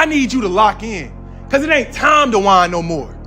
I need you to lock in, because it ain't time to whine no more.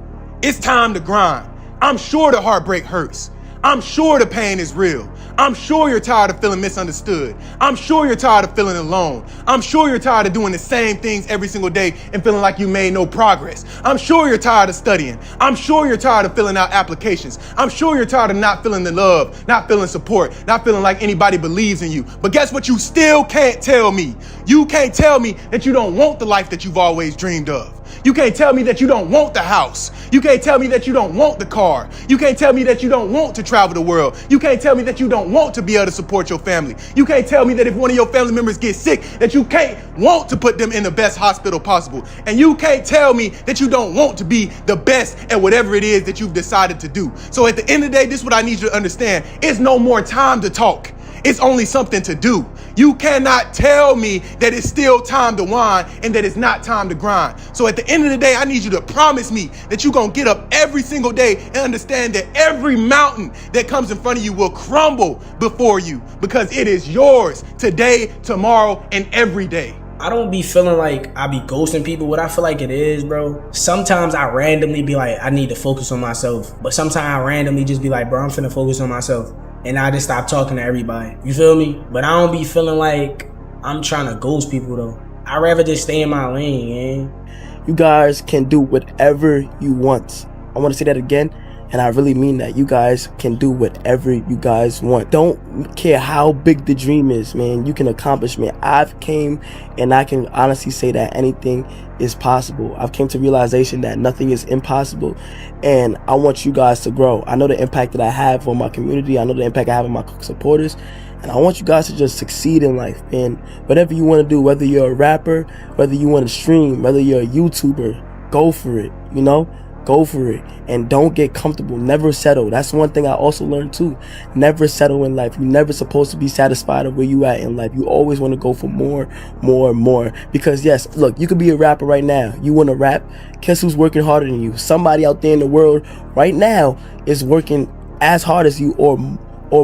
It's time to grind. I'm sure the heartbreak hurts. I'm sure the pain is real. I'm sure you're tired of feeling misunderstood. I'm sure you're tired of feeling alone. I'm sure you're tired of doing the same things every single day and feeling like you made no progress. I'm sure you're tired of studying. I'm sure you're tired of filling out applications. I'm sure you're tired of not feeling the love, not feeling support, not feeling like anybody believes in you. But guess what? You still can't tell me. You can't tell me that you don't want the life that you've always dreamed of. You can't tell me that you don't want the house. You can't tell me that you don't want the car. You can't tell me that you don't want to travel the world. You can't tell me that you don't want to be able to support your family. You can't tell me that if one of your family members gets sick, that you can't want to put them in the best hospital possible. And you can't tell me that you don't want to be the best at whatever it is that you've decided to do. So at the end of the day, this is what I need you to understand. It's no more time to talk. It's only something to do. You cannot tell me that it's still time to whine and that it's not time to grind. So at the end of the day, I need you to promise me that you're going to get up every single day and understand that every mountain that comes in front of you will crumble before you, because it is yours today, tomorrow, and every day. I don't be feeling like I be ghosting people. What I feel like it is, bro, sometimes I randomly be like, I need to focus on myself. But sometimes I randomly just be like, bro, I'm finna focus on myself. And I just stop talking to everybody. You feel me? But I don't be feeling like I'm trying to ghost people, though. I'd rather just stay in my lane, man. You guys can do whatever you want. I want to say that again. And I really mean that. You guys can do whatever you guys want. Don't care how big the dream is, man. You can accomplish, man. I've came and I can honestly say that anything is possible. I've came to realization that nothing is impossible. And I want you guys to grow. I know the impact that I have on my community. I know the impact I have on my supporters. And I want you guys to just succeed in life, man. Whatever you want to do, whether you're a rapper, whether you want to stream, whether you're a YouTuber, go for it, you know? Go for it and don't get comfortable. Never settle. That's one thing I also learned too. Never settle in life. You're never supposed to be satisfied of where you at in life. You always want to go for more, more, more. Because yes, look, you could be a rapper right now. You want to rap. Guess who's working harder than you? Somebody out there in the world right now is working as hard as you or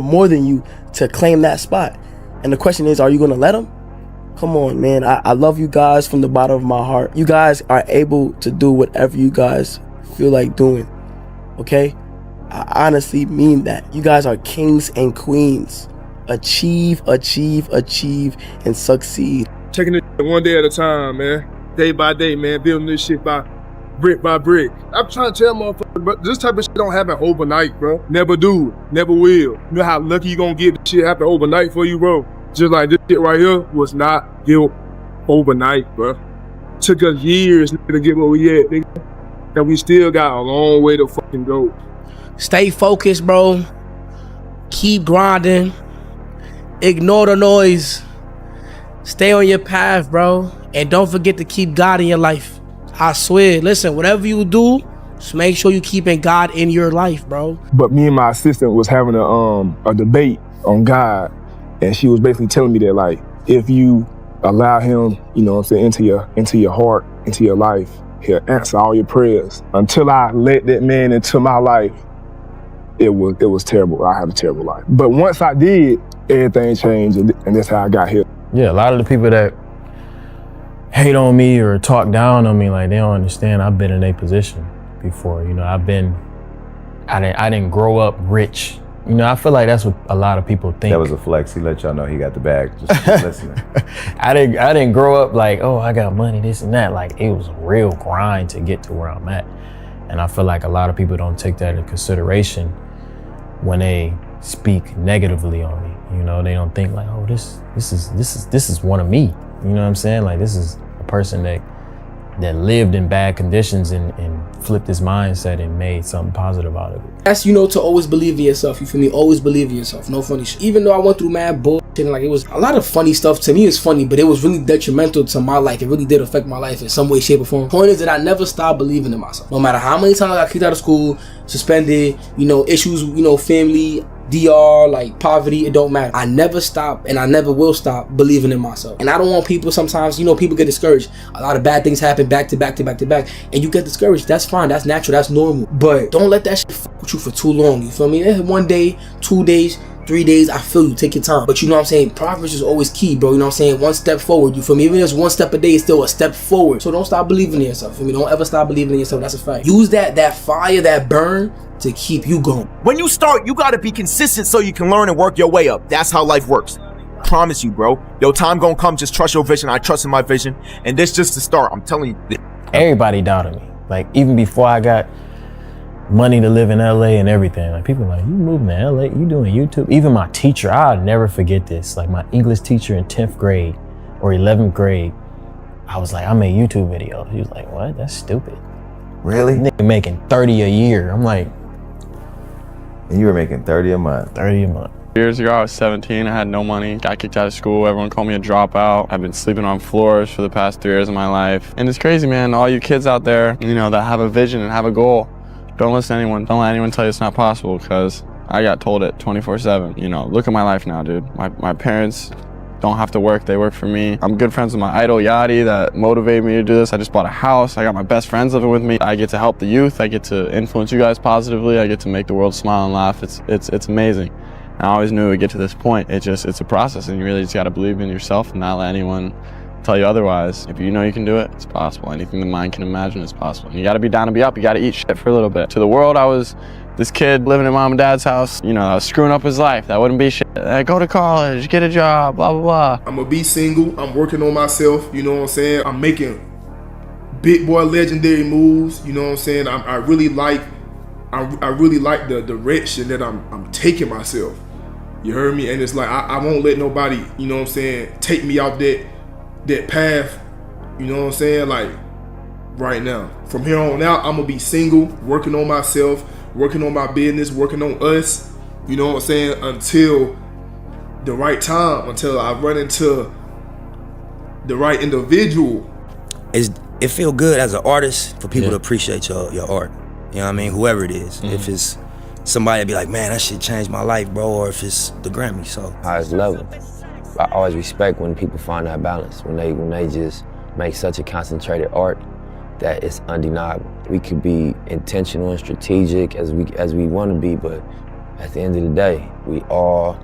more than you to claim that spot. And the question is, are you going to let them? Come on, man. I love you guys from the bottom of my heart. You guys are able to do whatever you guys feel like doing, okay? I honestly mean that. You guys are kings and queens. Achieve, achieve, achieve, and succeed. Taking it one day at a time, man. Day by day, man. Building this shit by brick. I'm trying to tell motherfuckers, but this type of shit don't happen overnight, bro. Never do, never will. You know how lucky you gonna get this shit happen overnight for you, bro? Just like this shit right here was not built overnight, bro. Took us years to get where we at, nigga. And we still got a long way to fucking go. Stay focused, bro. Keep grinding. Ignore the noise. Stay on your path, bro. And don't forget to keep God in your life. I swear, listen, whatever you do, just make sure you keeping God in your life, bro. But me and my assistant was having a debate on God. And she was basically telling me that, like, if you allow him, you know what I'm saying, into your heart, into your life, he'll answer all your prayers. Until I let that man into my life, it was terrible. I had a terrible life. But once I did, everything changed, and that's how I got here. Yeah, a lot of the people that hate on me or talk down on me, like, they don't understand I've been in their position before. You know, I didn't grow up rich. You know, I feel like that's what a lot of people think. That was a flex. He let y'all know he got the bag. Just listening. I didn't grow up like, oh, I got money, this and that. Like, it was a real grind to get to where I'm at. And I feel like a lot of people don't take that into consideration when they speak negatively on me. You know, they don't think like, oh, this is one of me. You know what I'm saying? Like, this is a person that lived in bad conditions and flipped his mindset and made something positive out of it. That's, you know, to always believe in yourself. You feel me? Always believe in yourself. No funny shit. Even though I went through mad bullshit and like it was a lot of funny stuff. To me, it's funny, but it was really detrimental to my life. It really did affect my life in some way, shape, or form. Point is that I never stopped believing in myself. No matter how many times I got kicked out of school, suspended, you know, issues, you know, family, DR, like poverty, it don't matter. I never stop and I never will stop believing in myself. And I don't want people, sometimes, you know, people get discouraged. A lot of bad things happen back to back, and you get discouraged. That's fine, that's natural, that's normal. But don't let that shit fuck with you for too long, you feel me? 1 day, 2 days, 3 days. I feel you. Take your time. But you know what I'm saying? Progress is always key, bro. You know what I'm saying? One step forward. You feel me? Even if it's one step a day, it's still a step forward. So don't stop believing in yourself. For me, don't ever stop believing in yourself. That's a fact. Use that fire, that burn to keep you going. When you start, you gotta be consistent so you can learn and work your way up. That's how life works. Promise you, bro. Your time gonna come. Just trust your vision. I trust in my vision. And this just the start. I'm telling you. Everybody doubted me. Like, even before I got money to live in LA and everything, like, people were like, you moving to LA, you doing YouTube? Even my teacher, I'll never forget this. Like, my English teacher in 10th grade or 11th grade, I was like, I make YouTube videos. He was like, what? That's stupid. Really? Nigga making 30 a year. I'm like, And you were making 30 a month. 30 a month. Years ago, I was 17, I had no money, got kicked out of school, everyone called me a dropout. I've been sleeping on floors for the past 3 years of my life. And it's crazy, man, all you kids out there, you know, that have a vision and have a goal, don't listen to anyone. Don't let anyone tell you it's not possible, because I got told it 24/7. You know, look at my life now, dude. My parents don't have to work, they work for me. I'm good friends with my idol Yachty that motivated me to do this. I just bought a house, I got my best friends living with me. I get to help the youth, I get to influence you guys positively, I get to make the world smile and laugh. It's amazing. I always knew it would get to this point. It's a process, and you really just gotta believe in yourself and not let anyone tell you otherwise. If you know you can do it, it's possible. Anything the mind can imagine is possible. And you gotta be down to be up, you gotta eat shit for a little bit. To the world, I was this kid living in mom and dad's house, you know, I was screwing up his life. That wouldn't be shit. Go to college, get a job, blah, blah, blah. I'm gonna be single, I'm working on myself, you know what I'm saying? I'm making big boy legendary moves, you know what I'm saying? I really like the direction that I'm taking myself. You heard me? And it's like, I won't let nobody, you know what I'm saying, take me off that path, you know what I'm saying? Like, right now. From here on out, I'm gonna be single, working on myself, working on my business, working on us, you know what I'm saying, until the right time, until I run into the right individual. It feel good as an artist for people to appreciate your art. You know what I mean? Whoever it is. If it's somebody be like, man, that shit changed my life, bro, or if it's the Grammy, so. Highest level. I always respect when people find that balance, when they just make such a concentrated art that it's undeniable. We could be intentional and strategic as we want to be, but at the end of the day, we all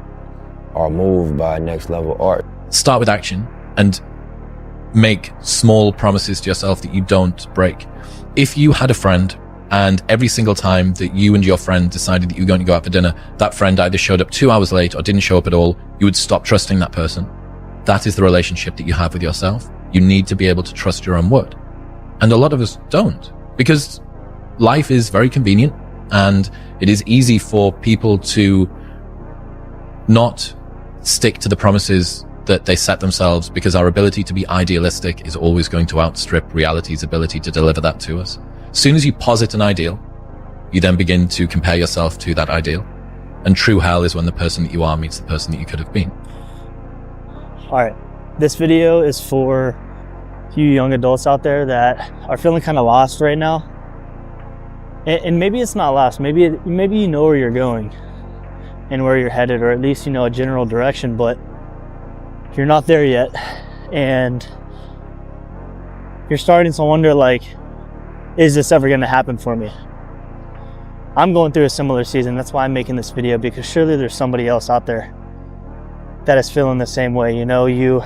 are moved by next level art. Start with action and make small promises to yourself that you don't break. If you had a friend and every single time that you and your friend decided that you were going to go out for dinner, that friend either showed up 2 hours late or didn't show up at all, you would stop trusting that person. That is the relationship that you have with yourself. You need to be able to trust your own word. And a lot of us don't, because life is very convenient and it is easy for people to not stick to the promises that they set themselves, because our ability to be idealistic is always going to outstrip reality's ability to deliver that to us. As soon as you posit an ideal, you then begin to compare yourself to that ideal. And true hell is when the person that you are meets the person that you could have been. All right, this video is for you young adults out there that are feeling kind of lost right now. And maybe it's not lost, maybe you know where you're going and where you're headed, or at least you know a general direction, but you're not there yet. And you're starting to wonder, like, is this ever gonna happen for me? I'm going through a similar season. That's why I'm making this video, because surely there's somebody else out there that is feeling the same way. You know, you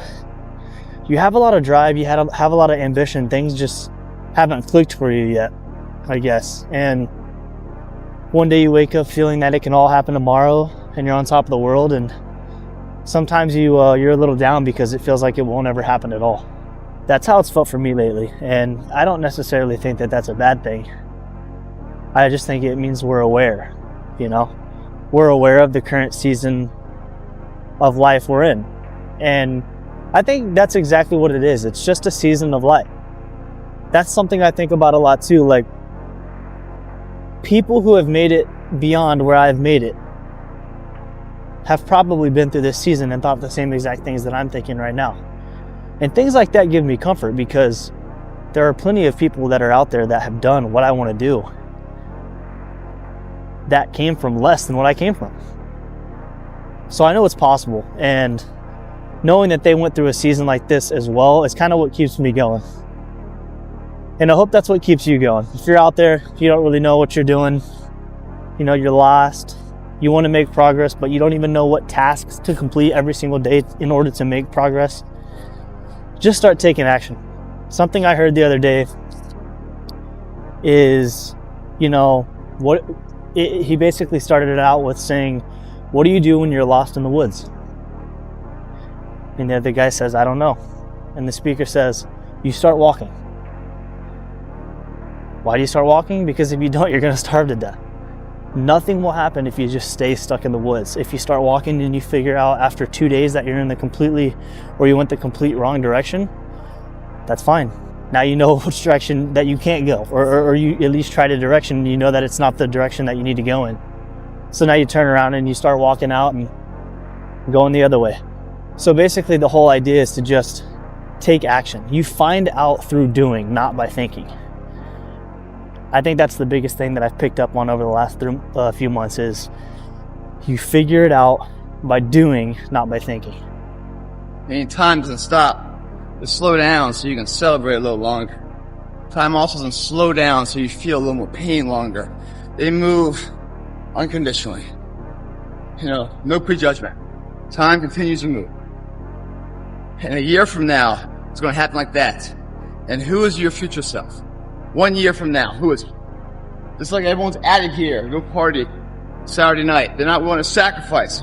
have a lot of drive, you have a lot of ambition. Things just haven't clicked for you yet, I guess. And one day you wake up feeling that it can all happen tomorrow and you're on top of the world, and sometimes you're a little down because it feels like it won't ever happen at all. That's how it's felt for me lately, and I don't necessarily think that that's a bad thing. I just think it means we're aware, you know? We're aware of the current season of life we're in. And I think that's exactly what it is. It's just a season of life. That's something I think about a lot too. Like, people who have made it beyond where I've made it have probably been through this season and thought the same exact things that I'm thinking right now. And things like that give me comfort, because there are plenty of people that are out there that have done what I want to do that came from less than what I came from. So I know it's possible, and knowing that they went through a season like this as well is kind of what keeps me going. And I hope that's what keeps you going. If you're out there, you don't really know what you're doing, you know, you're lost, You want to make progress, but you don't even know what tasks to complete every single day in order to make progress. Just start taking action. Something I heard the other day is, he basically started it out with saying, what do you do when you're lost in the woods? And the other guy says, I don't know. And the speaker says, you start walking. Why do you start walking? Because if you don't, you're going to starve to death. Nothing will happen if you just stay stuck in the woods. If you start walking and you figure out after 2 days that you're in you went the complete wrong direction, that's fine. Now you know which direction that you can't go, or you at least try the direction, you know that it's not the direction that you need to go in. So now you turn around and you start walking out and going the other way. So basically the whole idea is to just take action. You find out through doing, not by thinking. I think that's the biggest thing that I've picked up on over the last few months is you figure it out by doing, not by thinking. And time doesn't stop. It slow down so you can celebrate a little longer. Time also doesn't slow down so you feel a little more pain longer. They move unconditionally. No prejudgment. Time continues to move. And a year from now, it's going to happen like that. And who is your future self? 1 year from now, who is it? Just like everyone's added here, no party Saturday night. They're not willing to sacrifice.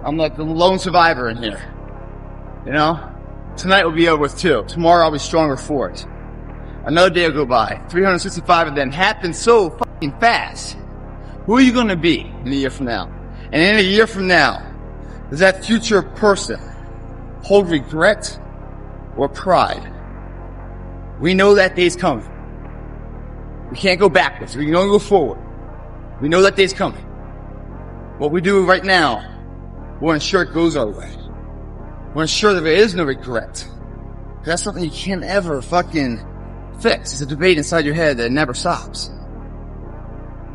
I'm like the lone survivor in here. Tonight will be over with too. Tomorrow I'll be stronger for it. Another day will go by. 365 of them happen so fucking fast. Who are you going to be in a year from now? And in a year from now, does that future person hold regret or pride? We know that day's coming. We can't go backwards. We can only go forward. We know that day's coming. What we do right now will ensure it goes our way. We'll ensure that there is no regret. That's something you can't ever fucking fix. It's a debate inside your head that never stops.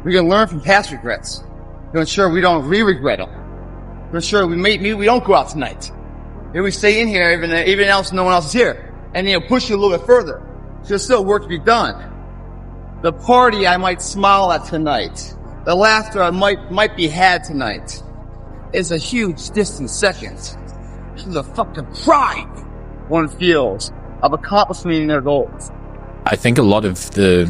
We can learn from past regrets to ensure we don't re-regret them. To ensure maybe we don't go out tonight. Maybe we stay in here even else no one else is here. And push you a little bit further. There's still work to be done. The party I might smile at tonight, the laughter I might be had tonight, is a huge distant second to the fucking pride one feels of accomplishing their goals. I think a lot of the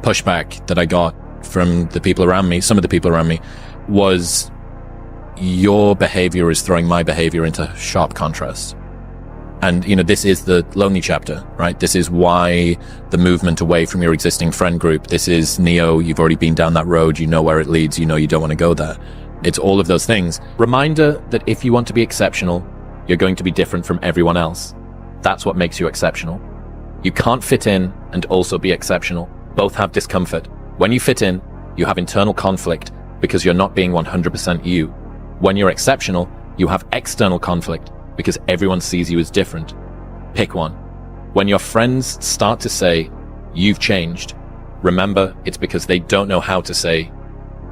pushback that I got from the people around me, some of the people around me, was your behavior is throwing my behavior into sharp contrast. And, this is the lonely chapter, right? This is why the movement away from your existing friend group. This is Neo, you've already been down that road. You know where it leads. You know you don't want to go there. It's all of those things. Reminder that if you want to be exceptional, you're going to be different from everyone else. That's what makes you exceptional. You can't fit in and also be exceptional. Both have discomfort. When you fit in, you have internal conflict because you're not being 100% you. When you're exceptional, you have external conflict because everyone sees you as different. Pick one. When your friends start to say, you've changed, remember it's because they don't know how to say,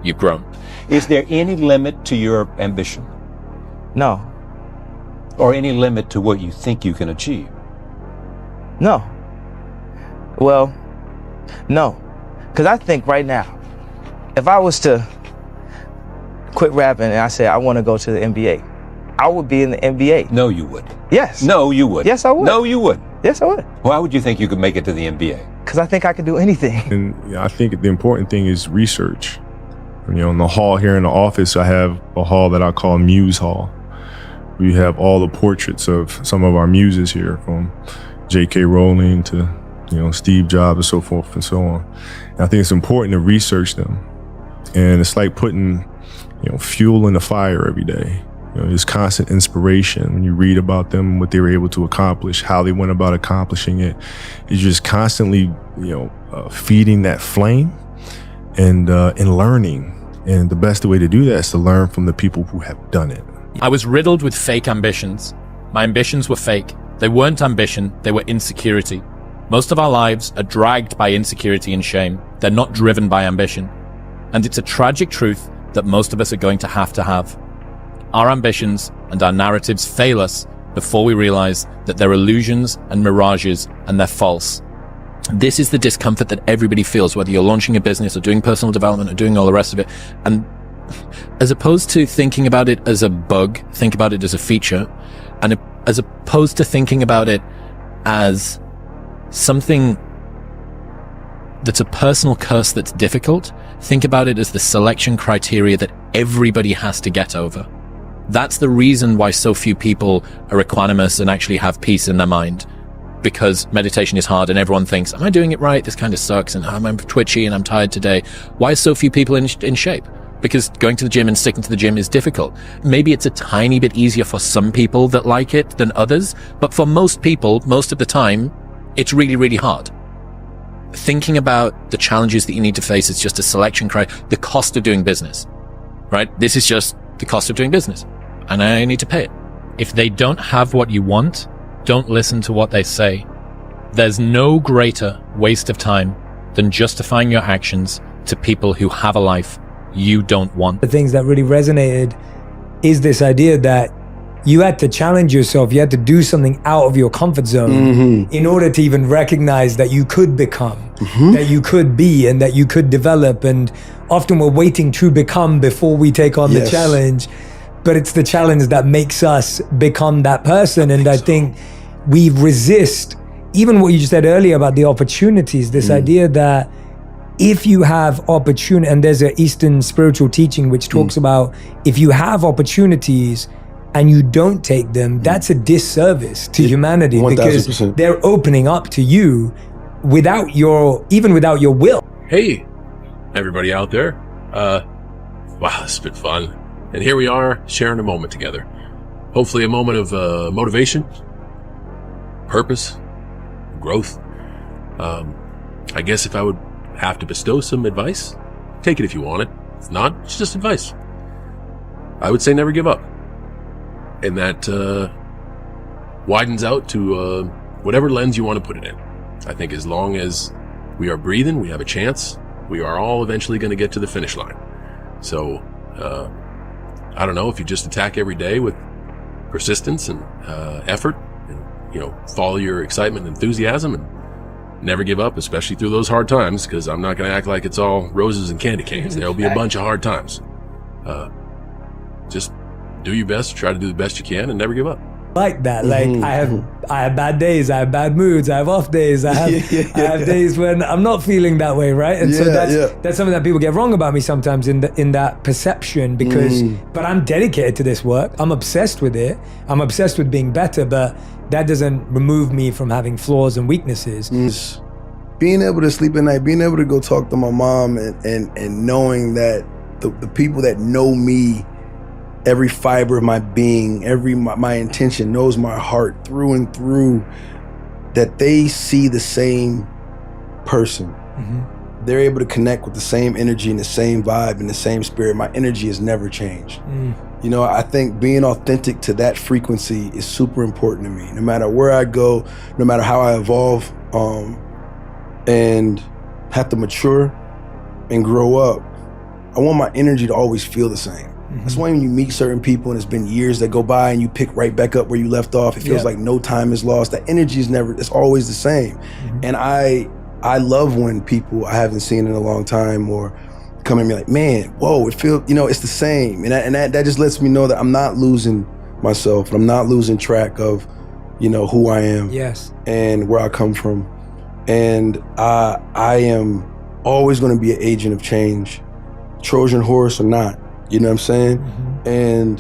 you've grown. Is there any limit to your ambition? No. Or any limit to what you think you can achieve? No. Well, no. Because I think right now, if I was to quit rapping and I said I want to go to the NBA, I would be in the NBA. No, you would. Yes. No, you would. Yes, I would. No, you would. Yes, I would. Why would you think you could make it to the NBA? Because I think I can do anything. And I think the important thing is research. In the hall here in the office, I have a hall that I call Muse Hall. We have all the portraits of some of our muses here, from J.K. Rowling to, Steve Jobs and so forth and so on. And I think it's important to research them. And it's like putting, fuel in the fire every day. There's constant inspiration when you read about them, what they were able to accomplish, how they went about accomplishing it. You're just constantly, feeding that flame and learning. And the best way to do that is to learn from the people who have done it. I was riddled with fake ambitions. My ambitions were fake. They weren't ambition, they were insecurity. Most of our lives are dragged by insecurity and shame. They're not driven by ambition. And it's a tragic truth that most of us are going to have. Our ambitions and our narratives fail us before we realize that they're illusions and mirages and they're false. This is the discomfort that everybody feels, whether you're launching a business or doing personal development or doing all the rest of it. And as opposed to thinking about it as a bug, think about it as a feature, and as opposed to thinking about it as something that's a personal curse that's difficult, think about it as the selection criteria that everybody has to get over. That's the reason why so few people are equanimous and actually have peace in their mind. Because meditation is hard and everyone thinks, am I doing it right? This kind of sucks and I'm twitchy and I'm tired today. Why are so few people in shape? Because going to the gym and sticking to the gym is difficult. Maybe it's a tiny bit easier for some people that like it than others, but for most people, most of the time, it's really, really hard. Thinking about the challenges that you need to face is just a selection criteria, the cost of doing business, right? This is just the cost of doing business and I need to pay it. If they don't have what you want, don't listen to what they say. There's no greater waste of time than justifying your actions to people who have a life you don't want. The things that really resonated is this idea that you had to challenge yourself, you had to do something out of your comfort zone in order to even recognize that you could become, that you could be, and that you could develop. And often we're waiting to become before we take on the challenge, but it's the challenge that makes us become that person. And I think we resist, even what you just said earlier about the opportunities, this idea that if you have opportunity, and there's an Eastern spiritual teaching which talks about if you have opportunities and you don't take them, that's a disservice to humanity 1000%. Because they're opening up to you even without your will. Hey, everybody out there. Wow, it's been fun. And here we are sharing a moment together. Hopefully a moment of motivation, purpose, growth. I guess if I would have to bestow some advice, take it if you want it. If not, it's just advice. I would say never give up. And that widens out to whatever lens you want to put it in. I think as long as we are breathing, we have a chance. We are all eventually going to get to the finish line. So, I don't know, if you just attack every day with persistence and effort and, follow your excitement and enthusiasm and never give up, especially through those hard times, because I'm not going to act like it's all roses and candy canes. There'll be a bunch of hard times. Just do your best, try to do the best you can, and never give up. Like that, I have bad days, I have bad moods, I have off days, I have days when I'm not feeling that way, right? And so that's something that people get wrong about me sometimes in that perception, because but I'm dedicated to this work. I'm obsessed with it. I'm obsessed with being better, but that doesn't remove me from having flaws and weaknesses. Being able to sleep at night, being able to go talk to my mom and knowing that the people that know me, every fiber of my being, my intention, knows my heart through and through, that they see the same person. They're able to connect with the same energy and the same vibe and the same spirit. My energy has never changed. I think being authentic to that frequency is super important to me. No matter where I go, no matter how I evolve, and have to mature and grow up, I want my energy to always feel the same. That's why when you meet certain people and it's been years that go by and you pick right back up where you left off, it feels like no time is lost. That energy is it's always the same. And I love when people I haven't seen in a long time or come at me like, man, whoa, it feels, it's the same. And that just lets me know that I'm not losing myself. And I'm not losing track of, who I am and where I come from. And I am always going to be an agent of change, Trojan horse or not. You know what I'm saying? And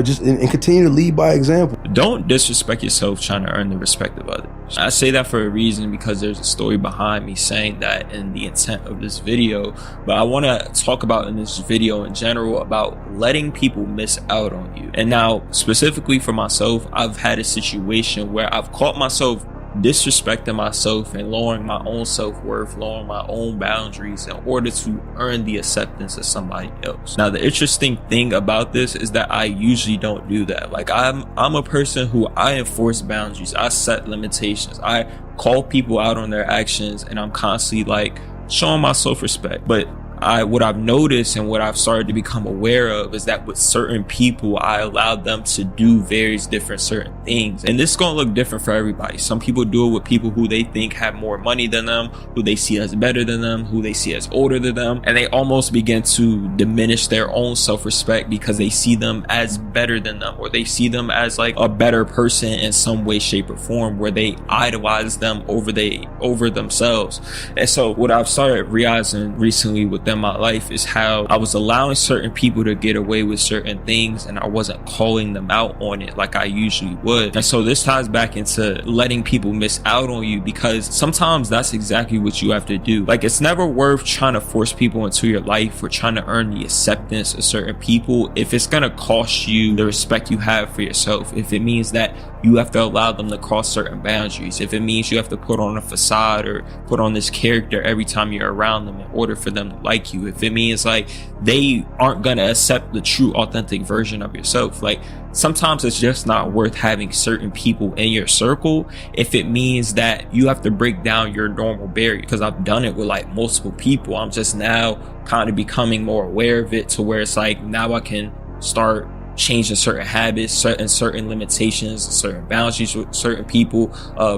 just continue to lead by example. Don't disrespect yourself trying to earn the respect of others. I say that for a reason, because there's a story behind me saying that in the intent of this video. But I want to talk about in this video in general about letting people miss out on you. And now specifically for myself, I've had a situation where I've caught myself disrespecting myself and lowering my own self-worth, lowering my own boundaries in order to earn the acceptance of somebody else. Now, the interesting thing about this is that I usually don't do that. Like I'm a person who I enforce boundaries. I set limitations. I call people out on their actions, and I'm constantly like showing my self-respect. But what I've noticed and what I've started to become aware of is that with certain people, I allowed them to do various different certain things. And this is going to look different for everybody. Some people do it with people who they think have more money than them, who they see as better than them, who they see as older than them. And they almost begin to diminish their own self-respect because they see them as better than them, or they see them as like a better person in some way, shape, or form, where they idolize them over themselves. And so what I've started realizing recently within my life is how I was allowing certain people to get away with certain things and I wasn't calling them out on it like I usually would. And so this ties back into letting people miss out on you, because sometimes that's exactly what you have to do. Like, it's never worth trying to force people into your life or trying to earn the acceptance of certain people if it's gonna cost you the respect you have for yourself. If it means that you have to allow them to cross certain boundaries, if it means you have to put on a facade or put on this character every time you're around them in order for them to like you, if it means like they aren't gonna accept the true authentic version of yourself, like sometimes it's just not worth having certain people in your circle if it means that you have to break down your normal barrier. Because I've done it with like multiple people. I'm just now kind of becoming more aware of it to where it's like now I can start changing certain habits, certain limitations, certain boundaries with certain people,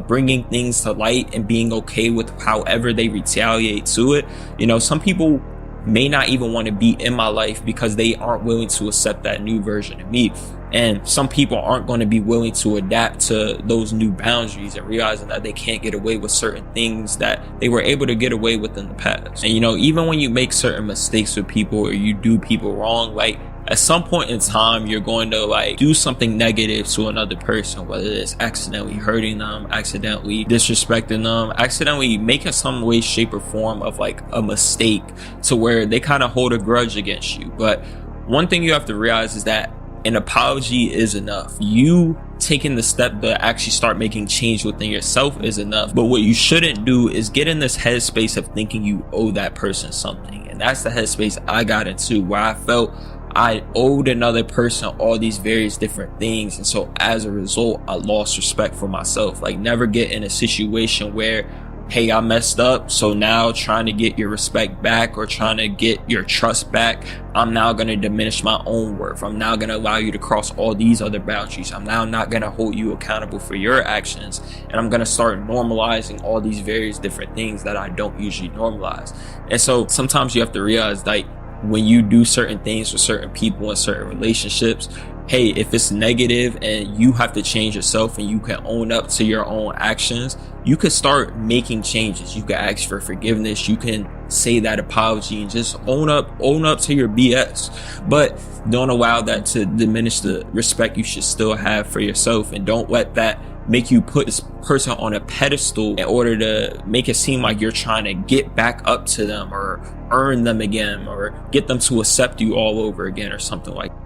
bringing things to light and being okay with however they retaliate to it. You know, some people may not even want to be in my life because they aren't willing to accept that new version of me. And some people aren't going to be willing to adapt to those new boundaries and realizing that they can't get away with certain things that they were able to get away with in the past. And, you know, even when you make certain mistakes with people or you do people wrong, like at some point in time, you're going to like do something negative to another person, whether it's accidentally hurting them, accidentally disrespecting them, accidentally making some way, shape, or form of like a mistake to where they kind of hold a grudge against you. But one thing you have to realize is that an apology is enough. You taking the step to actually start making change within yourself is enough. But what you shouldn't do is get in this headspace of thinking you owe that person something. And that's the headspace I got into, where I felt I owed another person all these various different things. And so as a result, I lost respect for myself. Like, never get in a situation where, hey, I messed up, so now trying to get your respect back or trying to get your trust back, I'm now going to diminish my own worth. I'm now going to allow you to cross all these other boundaries. I'm now not going to hold you accountable for your actions. And I'm going to start normalizing all these various different things that I don't usually normalize. And so sometimes you have to realize, like, when you do certain things with certain people in certain relationships, hey, if it's negative and you have to change yourself and you can own up to your own actions, you can start making changes. You can ask for forgiveness. You can say that apology and just own up to your BS. But don't allow that to diminish the respect you should still have for yourself, and don't let that make you put this person on a pedestal in order to make it seem like you're trying to get back up to them or earn them again or get them to accept you all over again or something like that.